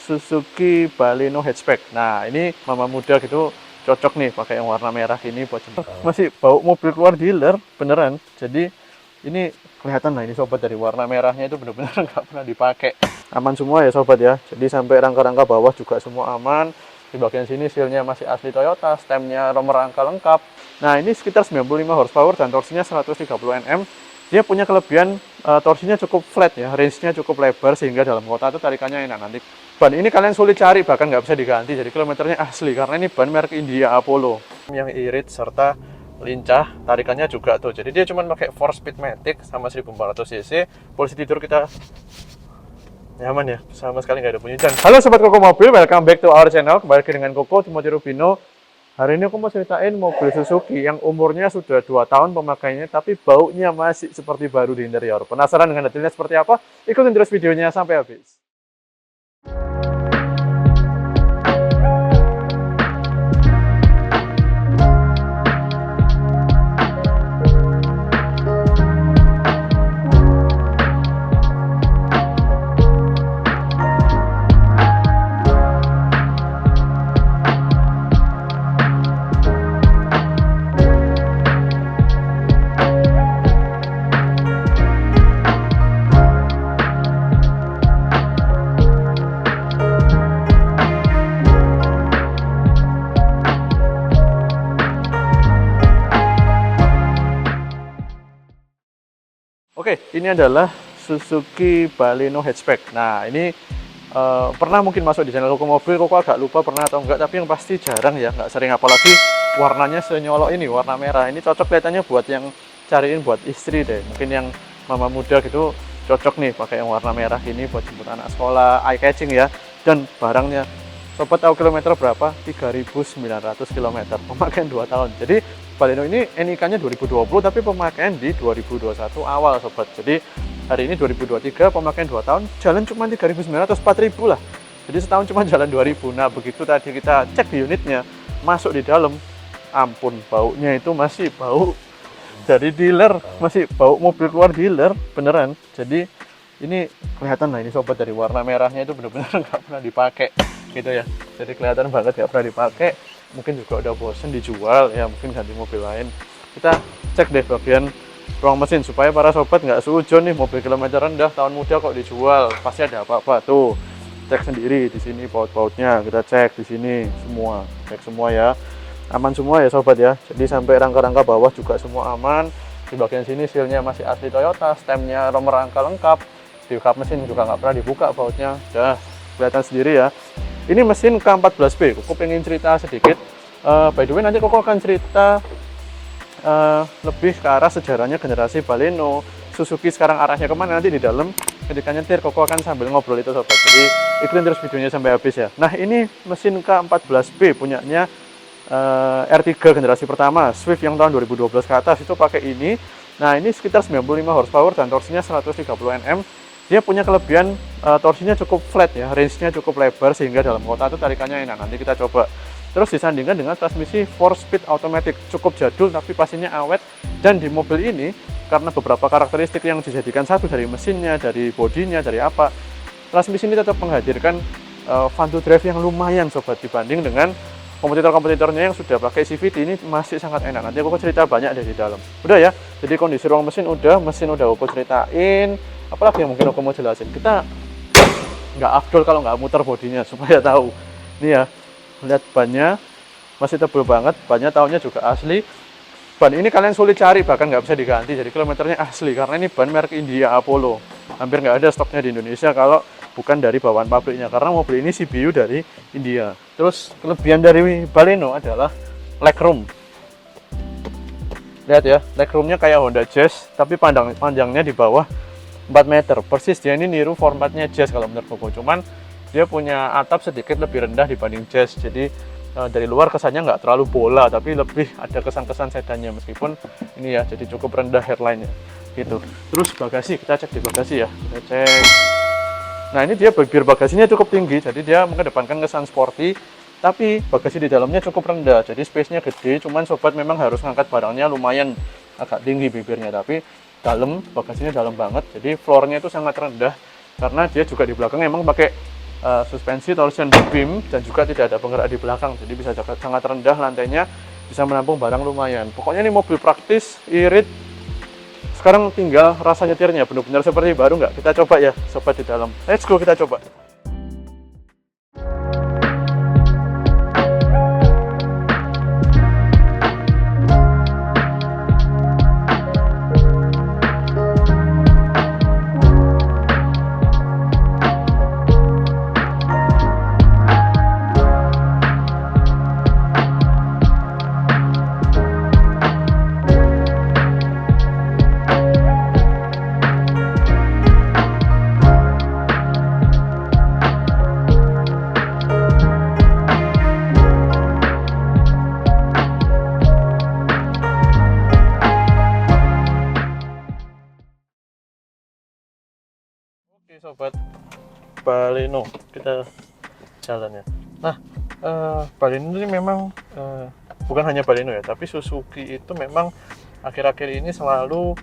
Suzuki Baleno hatchback. Nah, ini mama muda gitu cocok nih pakai yang warna merah ini buat jemput. Masih bau mobil keluar dealer beneran. Jadi ini kelihatan lah ini sobat, dari warna merahnya itu bener-bener nggak pernah dipakai. Aman semua ya sobat ya. Jadi sampai rangka-rangka bawah juga semua aman. Di bagian sini sealnya masih asli Toyota, stemnya nomor rangka lengkap. Nah, ini sekitar 95 horsepower dan torsinya 130 Nm. Dia punya kelebihan torsinya cukup flat ya, range-nya cukup lebar sehingga dalam kota itu tarikannya enak. Nanti ban ini kalian sulit cari, bahkan nggak bisa diganti, jadi kilometernya asli karena ini ban merek India Apollo yang irit serta lincah, tarikannya juga tuh. Jadi dia cuma pakai 4-speed matic sama 1400 cc. Posisi tidur kita nyaman ya, sama sekali nggak ada bunyi. Dan halo sobat Koko Mobil, welcome back to our channel. Kembali dengan Koko Timothy Rubino. Hari ini aku mau ceritain mobil Suzuki yang umurnya sudah 2 tahun pemakaiannya, tapi baunya masih seperti baru di interior. Penasaran dengan detailnya seperti apa? Ikutin terus videonya sampai habis. Oke, ini adalah Suzuki Baleno hatchback. Nah, ini pernah mungkin masuk di channel Koko Mobil, Koko agak lupa pernah atau enggak, tapi yang pasti jarang ya, nggak sering, apalagi warnanya senyolok ini, warna merah. Ini cocok kelihatannya buat yang cariin buat istri deh, mungkin yang mama muda gitu, cocok nih pakai yang warna merah ini buat jemput anak sekolah, eye catching ya. Dan barangnya, sobat tahu kilometer berapa? 3.900 km, pemakaian 2 tahun. Jadi Baleno ini NIK-nya 2020 tapi pemakaian di 2021 awal sobat. Jadi hari ini 2023, pemakaian 2 tahun, jalan cuma 3.900, 4.000 lah. Jadi setahun cuma jalan 2.000. Nah, begitu tadi kita cek di unitnya, masuk di dalam, ampun, baunya itu masih bau dari dealer, masih bau mobil keluar dealer beneran. Jadi ini kelihatan lah ini sobat, dari warna merahnya itu bener-bener nggak pernah dipakai gitu ya. Jadi kelihatan banget nggak pernah dipakai. Mungkin juga udah bosen dijual ya, mungkin ganti mobil lain. Kita cek deh bagian ruang mesin supaya para sobat nggak seujon nih, mobil kilometer rendah tahun muda kok dijual, pasti ada apa-apa. Tuh, cek sendiri di sini paut-pautnya, kita cek di sini semua, cek semua ya, aman semua ya sobat ya. Jadi sampai rangka-rangka bawah juga semua aman. Di bagian sini sealnya masih asli Toyota, stemnya nomor rangka lengkap. Di kap mesin juga nggak pernah dibuka bautnya, udah kelihatan sendiri ya. Ini mesin K14B. Koko pengen cerita sedikit. By the way, nanti Koko akan cerita lebih ke arah sejarahnya generasi Baleno, Suzuki sekarang arahnya kemana, nanti di dalam ketika nyetir Koko akan sambil ngobrol itu sobat. Jadi ikutin terus videonya sampai habis ya. Nah, ini mesin K14B punyanya R3 generasi pertama, Swift yang tahun 2012 ke atas itu pakai ini. Nah, ini sekitar 95 horsepower dan torsinya 130 Nm. Dia punya kelebihan torsinya cukup flat ya, range-nya cukup lebar sehingga dalam kota itu tarikannya enak. Nanti kita coba. Terus disandingkan dengan transmisi 4-speed automatic, cukup jadul tapi pastinya awet. Dan di mobil ini karena beberapa karakteristik yang dijadikan satu, dari mesinnya, dari bodinya, dari apa, transmisi ini tetap menghadirkan fun to drive yang lumayan sobat, dibanding dengan kompetitor-kompetitornya yang sudah pakai CVT. Ini masih sangat enak. Nanti aku cerita banyak dari dalam. Udah ya. Jadi kondisi ruang mesin udah aku ceritain. Apalagi yang mungkin aku mau jelasin, kita nggak afdol kalau nggak muter bodinya supaya tahu. Ini ya, lihat bannya masih tebal banget, bannya tahunnya juga asli. Ban ini kalian sulit cari, bahkan nggak bisa diganti, jadi kilometernya asli karena ini ban merek India Apollo. Hampir nggak ada stoknya di Indonesia kalau bukan dari bawaan pabriknya, karena mobil ini CBU dari India. Terus kelebihan dari Baleno adalah legroom. Lihat ya, legroomnya kayak Honda Jazz tapi panjangnya di bawah 4 meter, persis dia ini niru formatnya Jazz kalau menurut Koko. Cuman dia punya atap sedikit lebih rendah dibanding Jazz, jadi dari luar kesannya nggak terlalu bola, tapi lebih ada kesan-kesan sedannya, meskipun ini ya jadi cukup rendah hairline-nya gitu. Terus bagasi, kita cek di bagasi ya, kita cek. Nah, ini dia bibir bagasinya cukup tinggi, jadi dia mengedepankan kesan sporty, tapi bagasi di dalamnya cukup rendah, jadi space-nya gede. Cuman sobat memang harus ngangkat barangnya lumayan agak tinggi bibirnya, tapi dalam, bagasinya dalam banget. Jadi floornya itu sangat rendah karena dia juga di belakang emang pakai suspensi torsion beam, dan juga tidak ada penggerak di belakang, jadi bisa sangat rendah lantainya, bisa menampung barang lumayan. Pokoknya ini mobil praktis, irit. Sekarang tinggal rasa nyetirnya, benar-benar seperti baru nggak? Kita coba ya sobat di dalam. Let's go, kita coba. Oke sobat, Baleno, kita jalan ya. Nah, Baleno ini memang bukan hanya Baleno ya, tapi Suzuki itu memang akhir-akhir ini selalu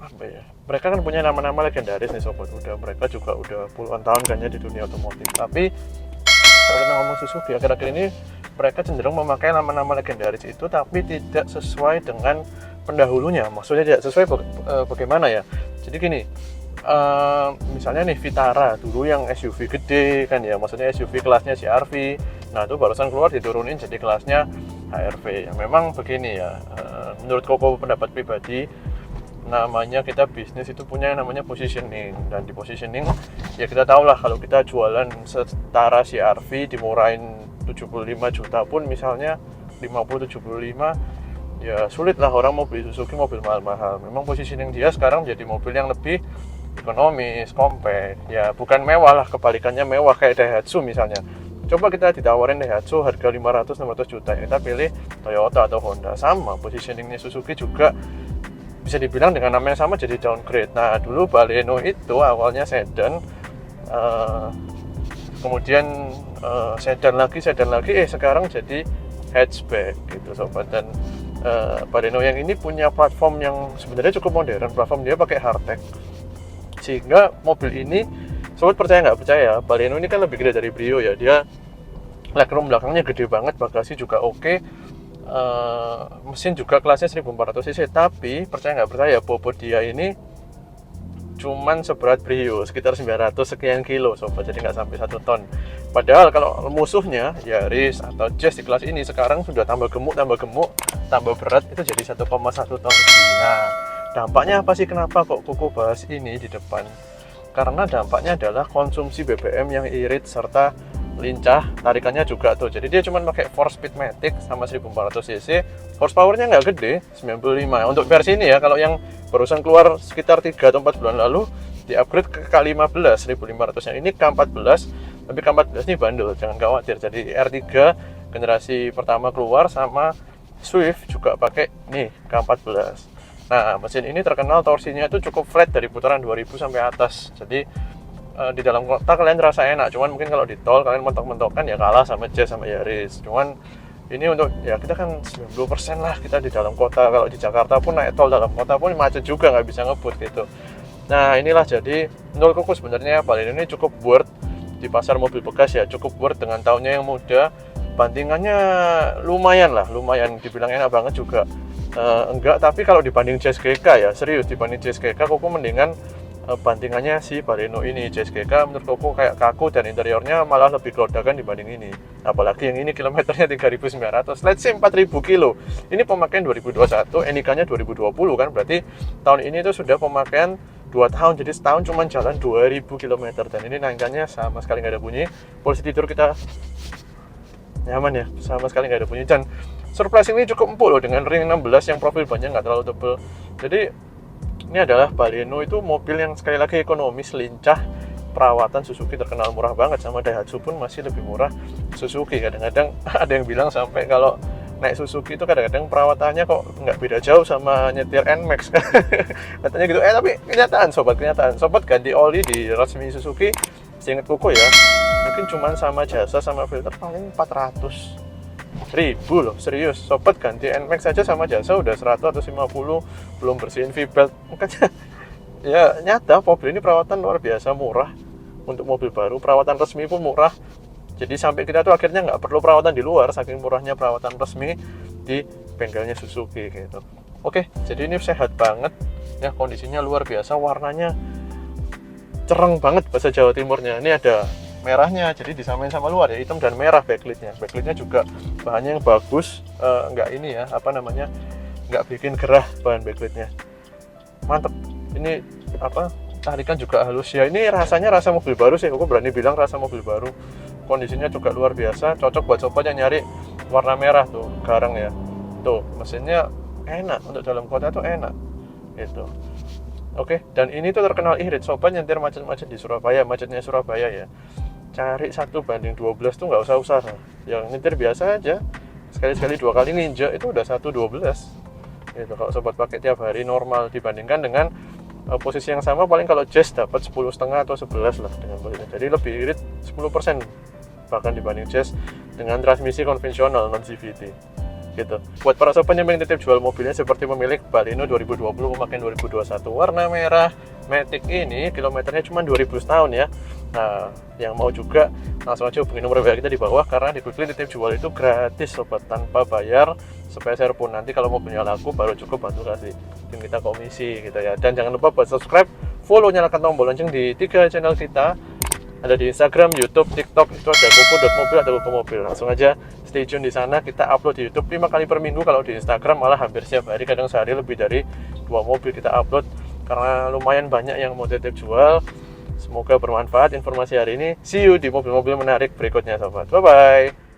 apa ya? Mereka kan punya nama-nama legendaris nih sobat. Mereka juga udah puluhan tahun kayaknya di dunia otomotif. Tapi kalau kita ngomong Suzuki akhir-akhir ini, mereka cenderung memakai nama-nama legendaris itu, tapi tidak sesuai dengan pendahulunya. Maksudnya tidak sesuai bagaimana ya? Jadi gini. Misalnya nih Vitara dulu yang SUV gede kan ya, maksudnya SUV kelasnya CR-V. Nah itu barusan keluar diturunin jadi kelasnya HR-V. Ya, memang begini ya, menurut Koko pendapat pribadi, namanya kita bisnis itu punya yang namanya positioning, dan di positioning ya kita tahu lah kalau kita jualan setara CR-V dimurahin 75 juta pun misalnya 50-75, ya sulit lah orang mau beli Suzuki mobil mahal-mahal. Memang positioning dia sekarang jadi mobil yang lebih ekonomis, compact, ya bukan mewah lah, kebalikannya mewah kayak Daihatsu misalnya. Coba kita ditawarin Daihatsu harga 500-600 juta, kita pilih Toyota atau Honda. Sama, positioningnya Suzuki juga bisa dibilang dengan nama yang sama jadi downgrade. Nah dulu Baleno itu awalnya sedan, kemudian sedan lagi, sekarang jadi hatchback gitu sobat. Dan Baleno yang ini punya platform yang sebenarnya cukup modern, platform dia pakai hardtech, sehingga mobil ini, sobat percaya nggak percaya, Baleno ini kan lebih gede dari Brio ya. Dia legroom belakangnya gede banget, bagasi juga oke, mesin juga kelasnya 1400 cc. Tapi percaya nggak percaya, bobot dia ini cuman seberat Brio, sekitar 900 sekian kilo sobat, jadi nggak sampai 1 ton. Padahal kalau musuhnya Yaris atau Jazz di kelas ini sekarang sudah tambah gemuk, tambah berat, itu jadi 1,1 ton. Nah dampaknya apa sih, kenapa kok Koko bahas ini di depan? Karena dampaknya adalah konsumsi BBM yang irit serta lincah, tarikannya juga tuh. Jadi dia cuma pakai 4-speed matic sama 1400 cc, horsepowernya nggak gede, 95 untuk versi ini ya. Kalau yang barusan keluar sekitar 3 atau 4 bulan lalu di upgrade ke K15 1500, yang ini K14, tapi K14 ini bandel, jangan khawatir. Jadi R3 generasi pertama keluar sama Swift juga pakai nih K14. Nah, mesin ini terkenal torsinya itu cukup flat dari putaran 2000 sampai atas. Jadi di dalam kota kalian terasa enak. Cuman mungkin kalau di tol kalian mentok-mentokan ya kalah sama Jazz sama Yaris. Cuman ini untuk ya kita kan 90% lah kita di dalam kota. Kalau di Jakarta pun naik tol dalam kota pun macet juga, nggak bisa ngebut gitu. Nah, inilah jadi menurut Koko sebenarnya Baleno ini cukup worth di pasar mobil bekas ya, cukup worth dengan tahunnya yang muda. Bandingannya lumayan lah, lumayan dibilang enak banget juga. Enggak, tapi kalau dibanding Jazz GK ya, serius dibanding Jazz GK, Koko mendingan bandingannya si Baleno ini. Jazz GK menurut Koko kayak kaku dan interiornya malah lebih gerodakan dibanding ini. Apalagi yang ini kilometernya 3.900, let's say 4.000 kilo. Ini pemakaian 2021, NIK-nya 2020 kan, berarti tahun ini itu sudah pemakaian 2 tahun, jadi setahun cuma jalan 2.000 km. Dan ini naikkannya sama sekali nggak ada bunyi. Posisi tidur kita nyaman ya, sama sekali nggak ada bunyi. Dan surprise ini cukup empuk loh dengan ring 16 yang profil bannya nggak terlalu tebal. Jadi ini adalah Baleno itu mobil yang sekali lagi ekonomis, lincah, perawatan Suzuki terkenal murah banget, sama Daihatsu pun masih lebih murah Suzuki. Kadang-kadang ada yang bilang sampai kalau naik Suzuki itu kadang-kadang perawatannya kok nggak beda jauh sama nyetir NMAX katanya gitu. Tapi kenyataan sobat ganti oli di resmi Suzuki seingat Koko ya mungkin cuman sama jasa sama filter paling 400.000 loh, serius. Sobat ganti NMAX saja sama jasa udah 100 atau 50, belum bersihin V-belt. Makanya ya nyata mobil ini perawatan luar biasa murah untuk mobil baru, perawatan resmi pun murah. Jadi sampai kita tuh akhirnya nggak perlu perawatan di luar, saking murahnya perawatan resmi di bengkelnya Suzuki gitu. Oke, jadi ini sehat banget ya, kondisinya luar biasa, warnanya cereng banget bahasa Jawa Timurnya. Ini ada merahnya, jadi disamain sama luar ya, hitam dan merah backlightnya. Backlightnya juga bahannya yang bagus, nggak ini ya, apa namanya, nggak bikin gerah bahan backlightnya. Mantep. Ini apa, tarikan juga halus ya. Ini rasanya rasa mobil baru sih, aku berani bilang rasa mobil baru. Kondisinya juga luar biasa, cocok buat sobat yang nyari warna merah tuh, garang ya. Tuh, mesinnya enak, untuk dalam kota tuh enak gitu. Oke, dan ini tuh terkenal irit, sobat nyetir macet-macet di Surabaya, macetnya Surabaya ya. Cari 1:12 tuh nggak usah usaha. Yang nyetir biasa aja, sekali-sekali 2 kali nginjek itu udah 1:12. Gitu, kalau sobat pakai tiap hari normal, dibandingkan dengan posisi yang sama paling kalau Jazz dapat 10,5 atau 11 lah dengan posisi. Jadi lebih irit 10% bahkan dibanding Jazz dengan transmisi konvensional non CVT gitu. Buat para sobat yang pengen titip jual mobilnya seperti pemilik Baleno 2020 pemakaian 2021 warna merah Matic ini, kilometernya cuma 2000 tahun ya. Nah, yang mau juga langsung aja hubungi nomor WA kita di bawah, karena di Quickly titip jual itu gratis sobat, tanpa bayar sepeser pun. Nanti kalau mobilnya laku baru cukup bantu kasih tim kita komisi gitu ya. Dan jangan lupa buat subscribe, follow, nyalakan tombol lonceng di 3 channel kita. Ada di Instagram, YouTube, TikTok, itu ada Koko.mobil atau Koko Mobil. Langsung aja stay tune di sana. Kita upload di YouTube 5 kali per minggu. Kalau di Instagram malah hampir setiap hari, kadang sehari lebih dari 2 mobil kita upload, karena lumayan banyak yang mau titip jual. Semoga bermanfaat informasi hari ini. See you di mobil-mobil menarik berikutnya sobat. Bye bye.